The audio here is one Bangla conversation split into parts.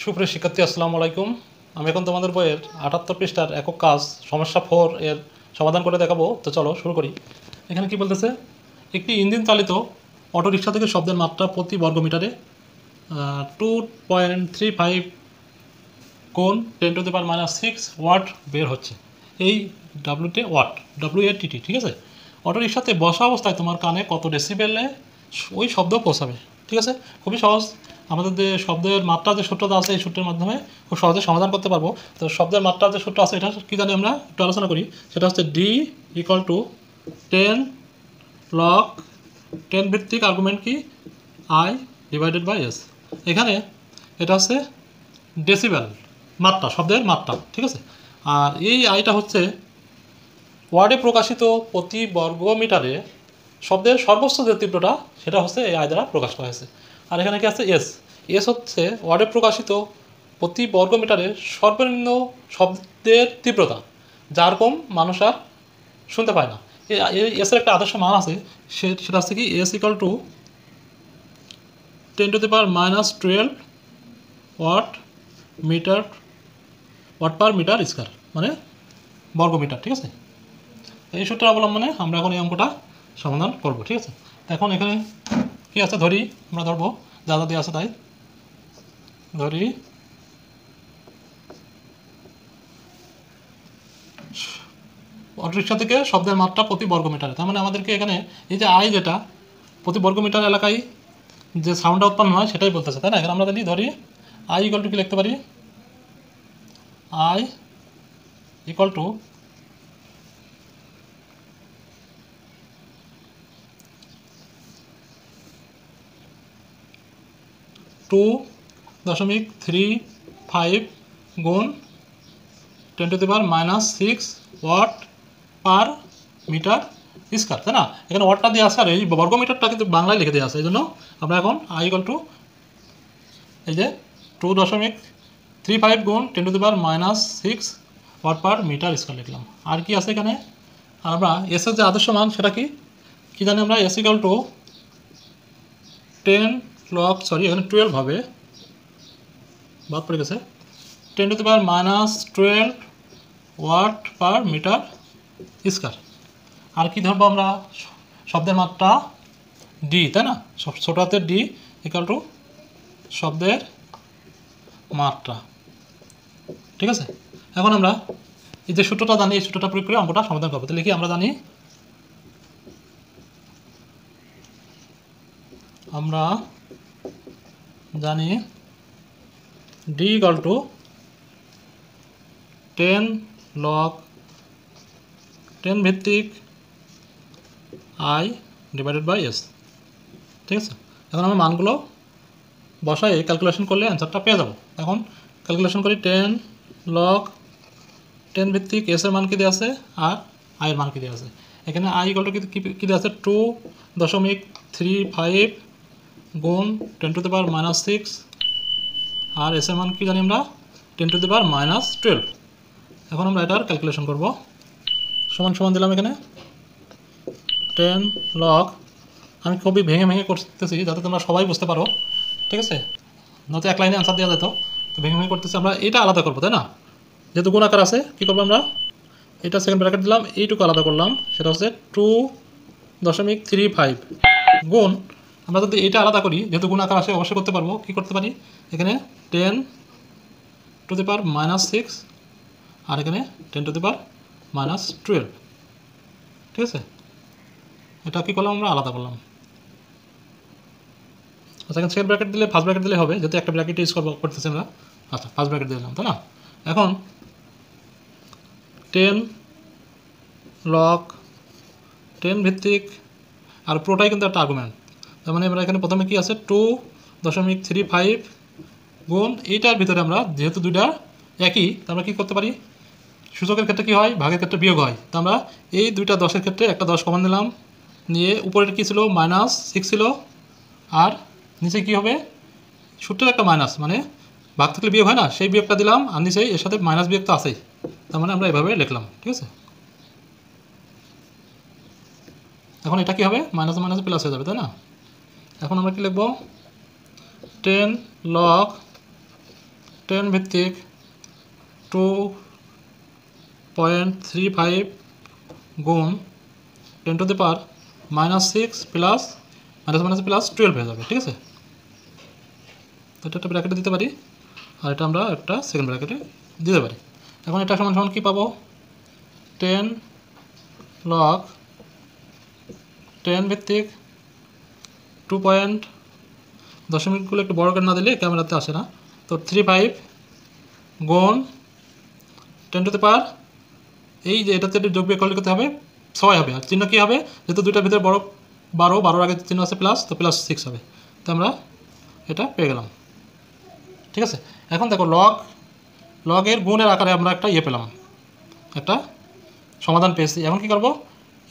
সুপ্রিয় শিক্ষার্থী আসসালামু আলাইকুম। আমি এখন তোমাদের বইয়ের 78 পৃষ্ঠার একক কাজ সমস্যা 4 এর সমাধান করে দেখাবো। তো চলো শুরু করি। এখানে কি বলতেছে, একটি ইঞ্জিন চালিত অটোরিকশা থেকে শব্দের মাত্রা প্রতি বর্গমিটারে 2.35 কোণ 10⁻⁶ ওয়াট বের হচ্ছে। এই ডাব্লিউতে ওয়াট, WATT, ঠিক আছে। অটোরিকশাতে বসা অবস্থায় তোমার কানে কত ডেসিবেলে ওই শব্দ পৌঁছাবে, ঠিক আছে। খুবই সহজ। আমাদের যে শব্দের মাত্রা যে সূত্রটা আছে এই সূত্রের মাধ্যমে খুব সহজে সমাধান করতে পারবো। তো শব্দের মাত্রা যে সূত্র আছে এটা কী জানি আমরা একটু আলোচনা করি। সেটা হচ্ছে D = 10 log 10 ভিত্তিক আর্গুমেন্ট কি I/S। এখানে এটা হচ্ছে ডেসিবেল, মাত্রা, শব্দের মাত্রা, ঠিক আছে। আর এই আইটা হচ্ছে ওয়ার্ডে প্রকাশিত প্রতি বর্গমিটারে শব্দের সর্বোচ্চ যে তীব্রতা সেটা হচ্ছে এই আই দ্বারা প্রকাশ করা হয়েছে। আর এখানে কি আছে এস হচ্ছে ওয়ার্ডে প্রকাশিত প্রতি বর্গমিটারে সর্বনিম্ন শব্দের তীব্রতা, যার কম মানুষ আর শুনতে পায় না। এই এসের একটা আদর্শ মান আছে, সেটা হচ্ছে কি S = 10⁻⁻12 watt per metre square, মানে বর্গমিটার, ঠিক আছে। এই সূত্রের অবলম্বনে আমরা এখন এই অঙ্কটা সমাধান করব, ঠিক আছে। এখন এখানে কি আছে ধরি, আমরা ধরবো যা যা দিয়ে আছে তাই ধরি। অটোরিকশা থেকে শব্দের মাত্রা প্রতি বর্গমিটারে, তার মানে আমাদেরকে এখানে এই যে আই যেটা প্রতি বর্গমিটার এলাকায় যে সাউন্ডটা উৎপন্ন হয় সেটাই বলতেছে, তাই না। এখানে আমরা যদি ধরি I = কি লিখতে পারি, I = 2.35 গুণ 10⁻⁶ ওয়াট পার মিটার স্কয়ার, তাই না। এখানে ওয়াটটা দিয়ে আসে আর এই বর্গমিটারটা কিন্তু বাংলায় লিখে দেওয়া আছে, এই জন্য আমরা এখন I = এই যে 2.35 গুণ 10⁻⁶ ওয়াট পার মিটার স্কয়ার লিখলাম। আর কি আছে এখানে, আমরা এসের যে আদর্শ মান সেটা কি জানি আমরা, S = 10 log, এখানে 12 হবে, বাদ পড়ে গেছে, 10⁻⁻12 ওয়াট পার মিটার স্কয়ার। আর কি ধরবো আমরা, শব্দের মাত্রা D, তাই না। ছোট হাতের D = শব্দের মাত্রা, ঠিক আছে। এখন আমরা এই যে সূত্রটা জানি, এই সূত্রটা প্রয়োগ করে অঙ্কটা সমাধান করবো। তাহলে কি আমরা জানি, D = 10 log 10 ভিত্তিক I/S, ঠিক আছে। এখন আমরা মানগুলো বসাই ক্যালকুলেশন করলে অ্যান্সারটা পেয়ে যাব। এখন ক্যালকুলেশন করি, 10 log 10 ভিত্তিক S এর মান কি দেওয়া আছে আর I এর মান কি দেওয়া আছে। এখানে I = কি দেওয়া আছে, 2.35 গুণ 10⁻⁶, আর S এর মান কি জানি আমরা, 10⁻⁻12। এখন আমরা এটার ক্যালকুলেশন করব। সমান দিলাম এখানে 10 log, আমি খুবই ভেঙে করতেছি যাতে তোমরা সবাই বুঝতে পারো, ঠিক আছে। নয়তো এক লাইনে আনসার দেওয়া যেত, তো ভেঙে করতেছি। আমরা এটা আলাদা করবো, তাই না। যেহেতু গুণ আকার আছে, কী করবো আমরা, এটা সেকেন্ড ব্র্যাকেট দিলাম, এইটুকু আলাদা করলাম, সেটা হচ্ছে 2.35 গুণ, আমরা যদি এটা আলাদা করি, যেহেতু গুণ আকার আসে অবশ্যই করতে পারবো, কী করতে পারি, এখানে 10⁻⁻6 আর এখানে 10⁻⁻12, ঠিক আছে। এটা কী করলাম আমরা, আলাদা করলাম। আচ্ছা, এখানে সেকেন্ড ব্র্যাকেট দিলে ফার্স্ট ব্র্যাকেট দিলে হবে, যেহেতু একটা ব্র্যাকেট ইউজ করতেছি আমরা। আচ্ছা, ফার্স্ট ব্র্যাকেট দিলাম, তাই না। এখন 10 log 10 ভিত্তিক, আর পুরোটাই কিন্তু একটা আর্গুমেন্ট, তার মানে আমরা এখানে প্রথমে কি আছে, 2.35 গুণ, এইটার ভিতরে আমরা যেহেতু দুইটা একই, তো আমরা কী করতে পারি, সূচকের ক্ষেত্রে কী হয়, ভাগের ক্ষেত্রে বিয়োগ হয়। তো আমরা এই দুইটা 10-এর ক্ষেত্রে একটা 10 কমন নিলাম, নিয়ে উপরের কী ছিল, -6 ছিল, আর নিচে কী হবে, সূত্রের একটা মাইনাস, মানে ভাগ থাকলে বিয়োগ হয় না, সেই বিয়োগটা দিলাম, আর নিচে এর সাথে মাইনাস বিয়োগ তো আছেই, তার মানে আমরা এভাবে লিখলাম, ঠিক আছে। এখন এটা কী হবে, মাইনাস মাইনাস প্লাস হয়ে যাবে, তাই না। এখন আমরা কী লিখব, 10 log 10 ভিত্তিক 2.35 গুণ 10 to the power -6 plus minus plus 12 হয়ে যাবে, ঠিক আছে। তো এটা একটা ব্র্যাকেটে দিতে পারি, আর এটা আমরা একটা সেকেন্ড ব্র্যাকেটে দিতে পারি। এখন এটা সমান সমান কী পাবো, 10 log 10 ভিত্তিক 2 পয়েন্ট দশমিকগুলো একটু বড় করে না দিলে ক্যামেরাতে আসে না, তো 35 গুণ 10 টু দি পাওয়ার, এই যে এটাতে যোগ বিয়োগ করলে করতে হবে 6 হবে, আর চিহ্ন কী হবে, যেহেতু দুইটার ভিতরে বড় 12 আগে চিহ্ন আছে প্লাস, তো +6 হবে। তো আমরা এটা পেয়ে গেলাম, ঠিক আছে। এখন দেখো লগের গুণের আকারে আমরা একটা পেলাম, একটা সমাধান পেয়েছি। এখন কী করবো,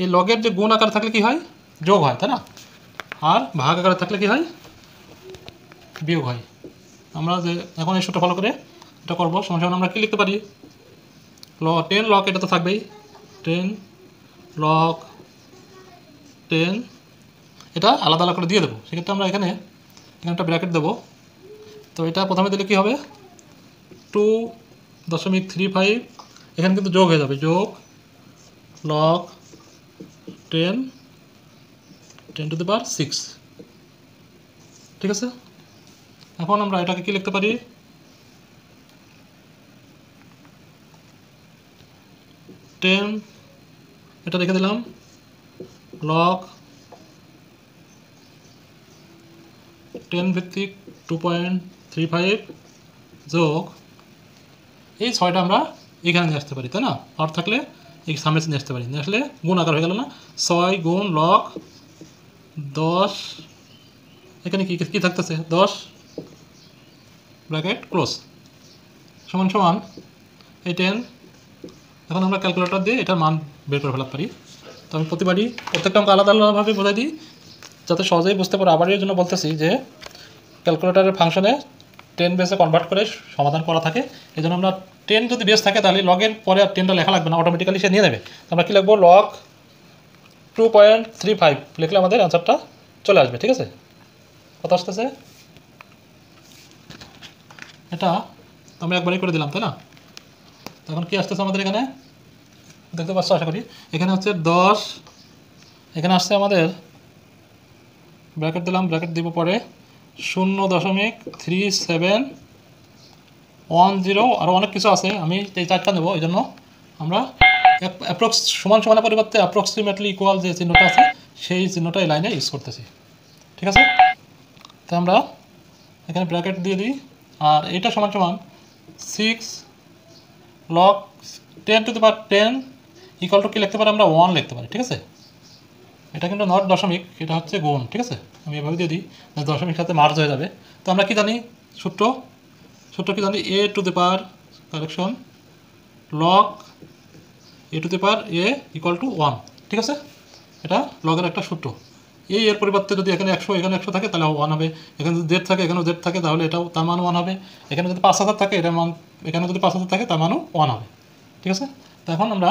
এই লগের যে গুণ আকারে থাকলে কী হয়, যোগ হয়, তাই না, আর ভাগ আকারে থাকলে কী হয়, বিয়োগ হয়। আমরা যে এখন এই সূত্র ফলো করে এটা করবো, সমান সমান আমরা কী লিখতে পারি, 10 log, এটা তো থাকবেই, 10 log 10, এটা আলাদা আলাদা করে দিয়ে দেবো। সেক্ষেত্রে আমরা এখানে একটা ব্র্যাকেট দেবো। তো এটা প্রথমে দিলে কী হবে, 2.35, এখানে কিন্তু যোগ হয়ে যাবে, যোগ log 10 টু দি পাওয়ার 6, ঠিক আছে। এখন আমরা এটাকে কি লিখতে পারি, 10, এটা রেখে দিলাম, log 10 ভিত্তিক 2.35 যোগ এই 6টা আমরা এখানে নিয়ে আসতে পারি, তাই না, আর থাকলে এই সামনে নিয়ে আসতে পারি, নিয়ে আসলে গুণ আকার হয়ে গেল না, 6 গুণ log 10, এখানে কি কী থাকতেছে, 10 ব্র্যাকেট ক্লোজ সমান সমান এই 10। এখন আমরা ক্যালকুলেটর দিয়ে এটার মান বের করে ফেলাতে পারি। তো আমি প্রত্যেকটা অঙ্ক আলাদা আলাদাভাবে বোঝাই দিই, যাতে সহজেই বুঝতে পারো। আবার এর জন্য বলতেছি যে ক্যালকুলেটরের ফাংশনে 10 বেসে কনভার্ট করে সমাধান করা থাকে, এই জন্য আমরা 10 যদি বেস থাকে তাহলে লগের পরে আর 10টা লেখা লাগবে না, অটোমেটিক্যালি সে নিয়ে নেবে। তো আমরা কী লিখবো, log 2.35 লিখলে আমাদের অ্যান্সারটা চলে আসবে, ঠিক আছে। কত আসতেছে, এটা আমরা একবারই করে দিলাম, তাই না। তখন কি আসতেছে আমাদের এখানে দেখতে পাচ্ছ আশা করি, এখানে হচ্ছে 10, এখানে আসছে আমাদের ব্র্যাকেট দিলাম, ব্র্যাকেট দিব পরে 0.3710, আরও অনেক কিছু আছে, আমি এই 4টা নেবো, এই জন্য আমরা অ্যাপ্রক্স সমান সমানের পরিবর্তে অ্যাপ্রক্সিমেটলি ইকুয়াল যে চিহ্নটা আছে সেই চিহ্নটা এই লাইনে ইউজ করতেছি, ঠিক আছে। তো আমরা এখানে ব্র্যাকেট দিয়ে দিই, আর এইটা সমান সমান 6 log 10 to the power 10 equal to কী লিখতে পারি, আমরা 1 লিখতে পারি, ঠিক আছে। এটা কিন্তু নট দশমিক, এটা হচ্ছে গুণ, ঠিক আছে। আমি এভাবে দিয়ে দিই, দশমিক সাথে মার্জ হয়ে যাবে। তো আমরা কি জানি, সূত্র কি জানি, a two the power correction log a two the power a equal to 1, ঠিক আছে। এটা লগের একটা সূত্র। এর পরিবর্তে যদি এখানে 100 এখানে 100 থাকে তাহলে 1 হবে, এখানে যদি z থাকে এখানেও z থাকে তাহলে এটাও তার মানও 1 হবে, এখানে যদি 5000 থাকে এটার মান, এখানে যদি 5000 থাকে তার মানও 1 হবে, ঠিক আছে। তো এখন আমরা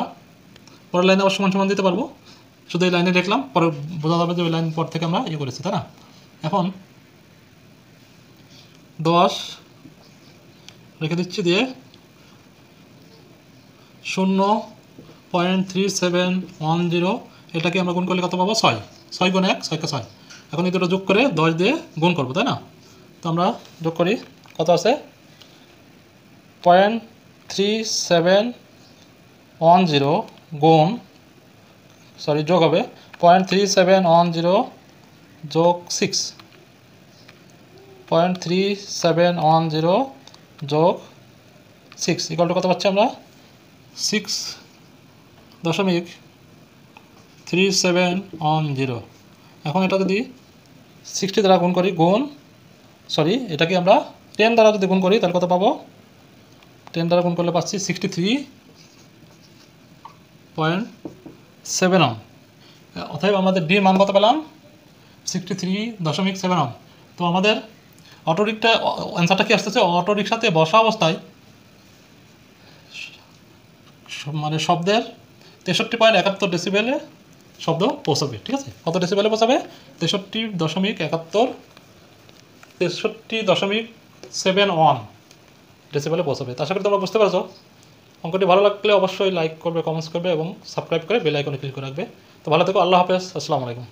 পরের লাইনে আবার সমান সমান দিতে পারবো, শুধু এই লাইনে দেখলাম, পরে বোঝা যাবে যে ওই লাইন পর থেকে আমরা করেছি, তাই না। এখন 10 রেখে দিচ্ছি, দিয়ে 0.3710, এটাকে আমরা গুণ করলে কত পাবো, 6 গুণ 1, 6 কে 6। এখন এই দুটো যোগ করে 10 দিয়ে গুণ করবো, তাই না। তো আমরা যোগ করি, কত আছে, 0.3710 গুণ, যোগ হবে 0.3710 যোগ 6, 0.3710 যোগ 6 ইকুয়াল টু কত পাচ্ছি আমরা, 6.3710। এখন এটা যদি 60 দ্বারা গুণ করি, এটাকে আমরা 10 দ্বারা যদি গুণ করি তাহলে কত পাবো, 10 দ্বারা গুণ করলে পাচ্ছি 63.7 অতএব আমাদের ডির মান কত পেলাম, 63.7। তো আমাদের অটোরিকটা অ্যান্সারটা কি আসতেছে, অটোরিকশাতে বসা অবস্থায় মানে শব্দের 63.71 ডেসিবেলে শব্দ পৌঁছাবে, ঠিক আছে। কত ডেসিবেলে পৌঁছাবে, 63.71 ডেসিবেলে পৌঁছাবে। তো আশা করি তোমরা বুঝতে পারছো। অঙ্কটি ভালো লাগলে অবশ্যই লাইক করবে, কমেন্টস করবে এবং সাবস্ক্রাইব করে বেল আইকনে ক্লিক করে রাখবে। তো ভালো থেকো, আল্লাহ হাফেজ, আসসালামু আলাইকুম।